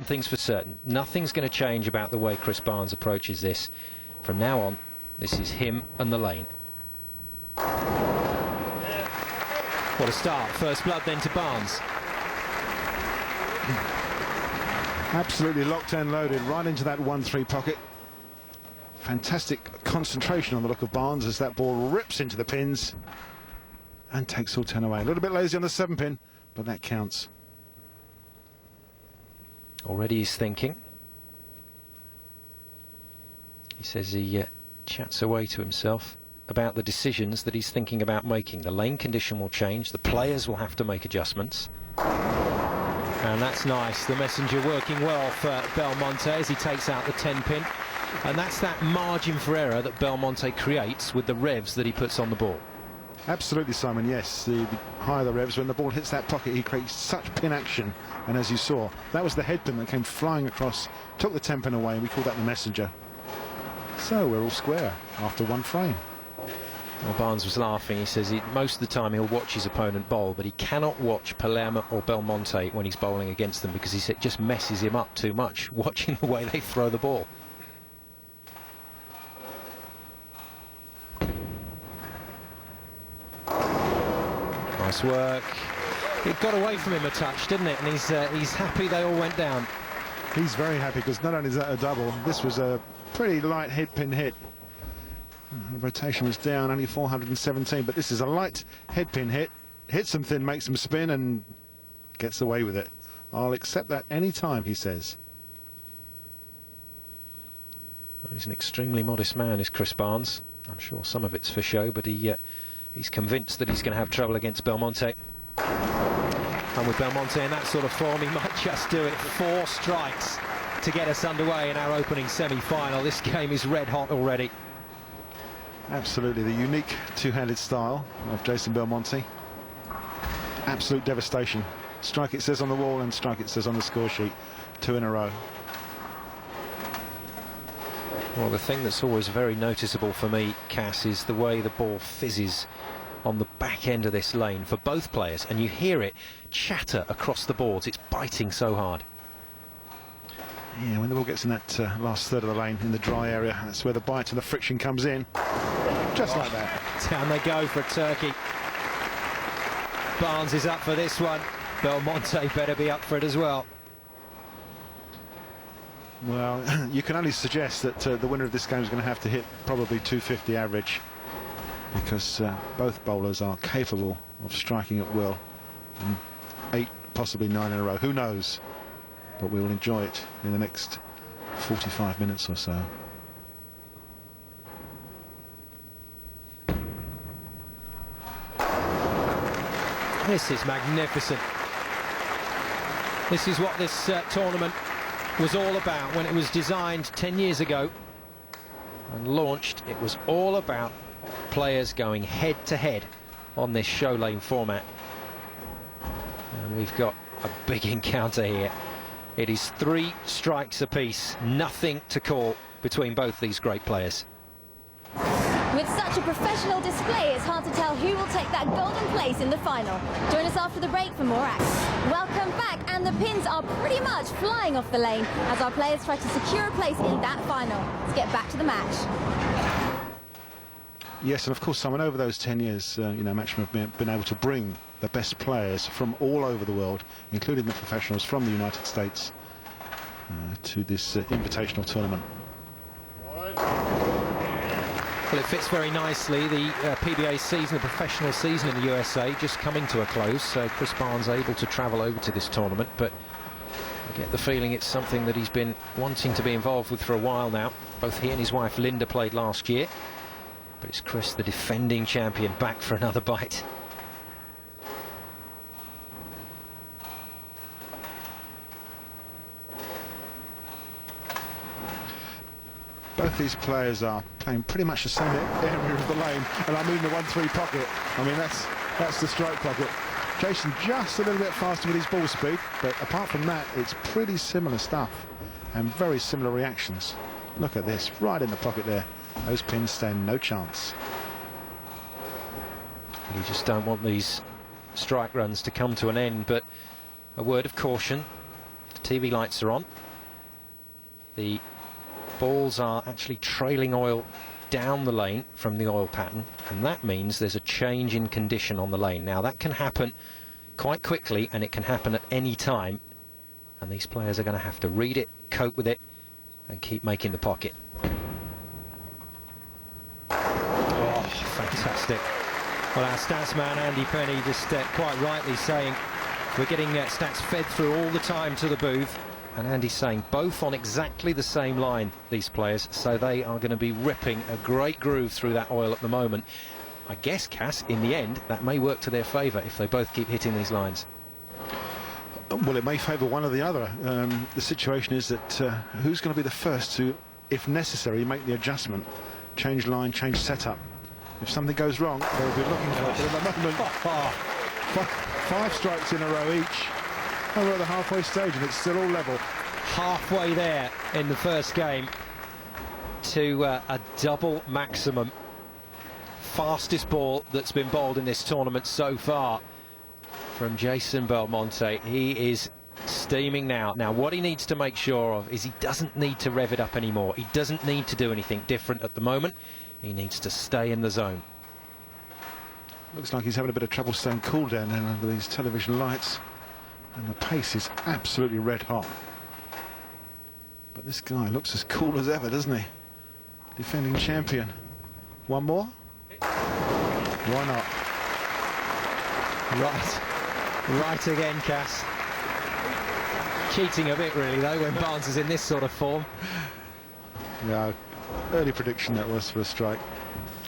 thing's for certain. Nothing's going to change about the way Chris Barnes approaches this. From now on, this is him and the lane. What a start. First blood then to Barnes. Absolutely locked and loaded right into that 1-3 pocket. Fantastic concentration on the look of Barnes as that ball rips into the pins and takes all 10 away. A little bit lazy on the 7-pin, but that counts. Already he's thinking. He says he chats away to himself about the decisions that he's thinking about making. The lane condition will change. The players will have to make adjustments. And that's nice. The messenger working well for Belmonte as he takes out the 10-pin. And that's that margin for error that Belmonte creates with the revs that he puts on the ball. Absolutely, Simon, yes. The higher the revs, when the ball hits that pocket, he creates such pin action. And as you saw, that was the headpin that came flying across, took the 10-pin away, and we call that the messenger. So we're all square after one frame. Well, Barnes was laughing. He says most of the time he'll watch his opponent bowl, but he cannot watch Palermo or Belmonte when he's bowling against them, because he said it just messes him up too much, watching the way they throw the ball. Nice work. It got away from him a touch, didn't it? And he's happy they all went down. He's very happy, because not only is that a double, this was a pretty light headpin hit. The rotation was down, only 417, but this is a light headpin hit. Hits them thin, makes them spin, and gets away with it. I'll accept that any time, he says. Well, he's an extremely modest man, is Chris Barnes. I'm sure some of it's for show, but he's convinced that he's going to have trouble against Belmonte. And with Belmonte in that sort of form, he might just do it. 4 strikes to get us underway in our opening semi-final. This game is red hot already. Absolutely, the unique two-handed style of Jason Belmonte. Absolute devastation. Strike it says on the wall, and strike it says on the score sheet. 2 in a row. Well, the thing that's always very noticeable for me, Cass, is the way the ball fizzes on the back end of this lane for both players, and you hear it chatter across the boards. It's biting so hard. Yeah, when the ball gets in that last third of the lane, in the dry area, that's where the bite and the friction comes in. Just like that. Down they go for a turkey. Barnes is up for this one. Belmonte better be up for it as well. Well, you can only suggest that the winner of this game is going to have to hit probably 250 average, because both bowlers are capable of striking at will. And 8, possibly 9 in a row. Who knows? But we will enjoy it in the next 45 minutes or so. This is magnificent. This is what this tournament was all about when it was designed 10 years ago and launched. It was all about players going head to head on this show lane format. And we've got a big encounter here. It is 3 strikes apiece, nothing to call between both these great players. With such a professional display, it's hard to tell who will take that golden place in the final. Join us after the break for more action. Welcome back, and the pins are pretty much flying off the lane as our players try to secure a place in that final. Let's get back to the match. Yes, and of course, Simon, over those 10 years, you know, Matchroom have been able to bring the best players from all over the world, including the professionals from the United States, to this invitational tournament. Well, it fits very nicely. The PBA season, the professional season in the USA, just coming to a close. So Chris Barnes able to travel over to this tournament, but I get the feeling it's something that he's been wanting to be involved with for a while now. Both he and his wife Linda played last year, but it's Chris, the defending champion, back for another bite. Both these players are playing pretty much the same area of the lane, and I mean the 1-3 pocket. I mean, that's the strike pocket. Jason just a little bit faster with his ball speed, but apart from that, it's pretty similar stuff and very similar reactions. Look at this, right in the pocket there. Those pins stand no chance. You just don't want these strike runs to come to an end, but a word of caution The TV lights are on. The balls are actually trailing oil down the lane from the oil pattern, and that means there's a change in condition on the lane. Now that can happen quite quickly, and it can happen at any time, and these players are going to have to read it, cope with it, and keep making the pocket. Oh, fantastic. Well, our stats man Andy Penny just quite rightly saying we're getting stats fed through all the time to the booth, and Andy's saying both on exactly the same line, these players, so they are going to be ripping a great groove through that oil at the moment. I guess, Cass, in the end, that may work to their favour if they both keep hitting these lines. Well, it may favour one or the other. The situation is that who's going to be the first to, if necessary, make the adjustment, change line, change setup. If something goes wrong, they'll be looking for it. But at the moment, five strikes in a row each. Oh, we're at the halfway stage and it's still all level. Halfway there in the first game to a double maximum. Fastest ball that's been bowled in this tournament so far from Jason Belmonte. He is steaming now. Now what he needs to make sure of is he doesn't need to rev it up anymore. He doesn't need to do anything different at the moment. He needs to stay in the zone. Looks like he's having a bit of trouble staying cool down there under these television lights. And the pace is absolutely red hot. But this guy looks as cool as ever, doesn't he? Defending champion. One more? Why not? Right again, Cass. Cheating a bit, really, though, when Barnes is in this sort of form. Yeah, early prediction that was for a strike.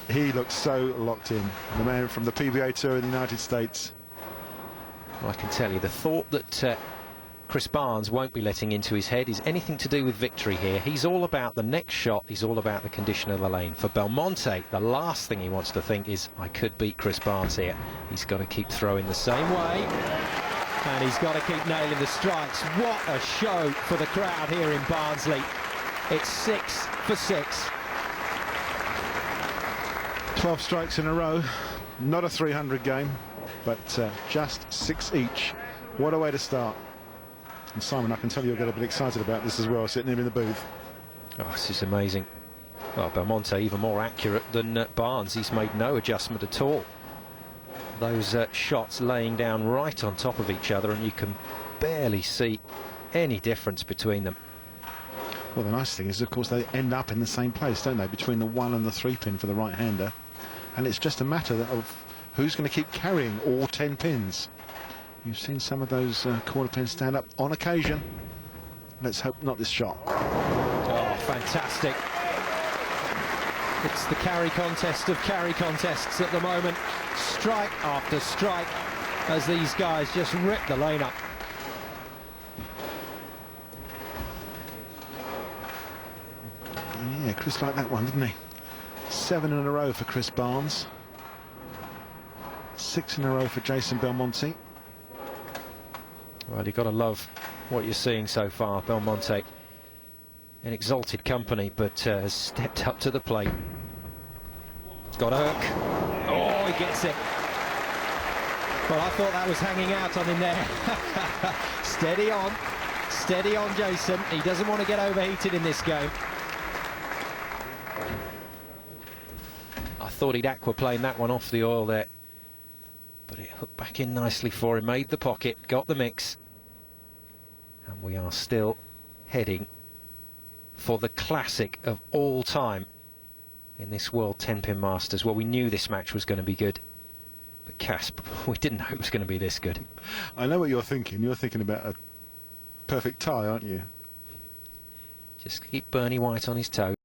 He looks so locked in. The man from the PBA Tour in the United States. Well, I can tell you, the thought that Chris Barnes won't be letting into his head is anything to do with victory here. He's all about the next shot. He's all about the condition of the lane. For Belmonte, the last thing he wants to think is, I could beat Chris Barnes here. He's got to keep throwing the same way. And he's got to keep nailing the strikes. What a show for the crowd here in Barnsley. It's 6 for 6. 12 strikes in a row. Not a 300 game, but just 6 each. What a way to start. And Simon, I can tell you'll get a bit excited about this as well, sitting here in the booth. Oh, this is amazing. Well, Belmonte even more accurate than Barnes. He's made no adjustment at all. Those shots laying down right on top of each other, and you can barely see any difference between them. Well, the nice thing is, of course, they end up in the same place, don't they, between the 1 and the 3 pin for the right-hander. And it's just a matter of who's going to keep carrying all 10 pins. You've seen some of those quarter pins stand up on occasion. Let's hope not this shot. Oh, fantastic. It's the carry contest of carry contests at the moment. Strike after strike as these guys just rip the lane up. Yeah, Chris liked that one, didn't he? 7 in a row for Chris Barnes. 6 in a row for Jason Belmonte. Well, you've got to love what you're seeing so far. Belmonte in exalted company, but has stepped up to the plate. Got a hook. Oh, he gets it. Well, I thought that was hanging out on him there. Steady on. Steady on, Jason. He doesn't want to get overheated in this game. I thought he'd aquaplane that one off the oil there. But it hooked back in nicely for him, made the pocket, got the mix. And we are still heading for the classic of all time in this World 10-pin Masters. Well, we knew this match was going to be good. But Cass, we didn't know it was going to be this good. I know what you're thinking. You're thinking about a perfect tie, aren't you? Just keep Bernie White on his toes.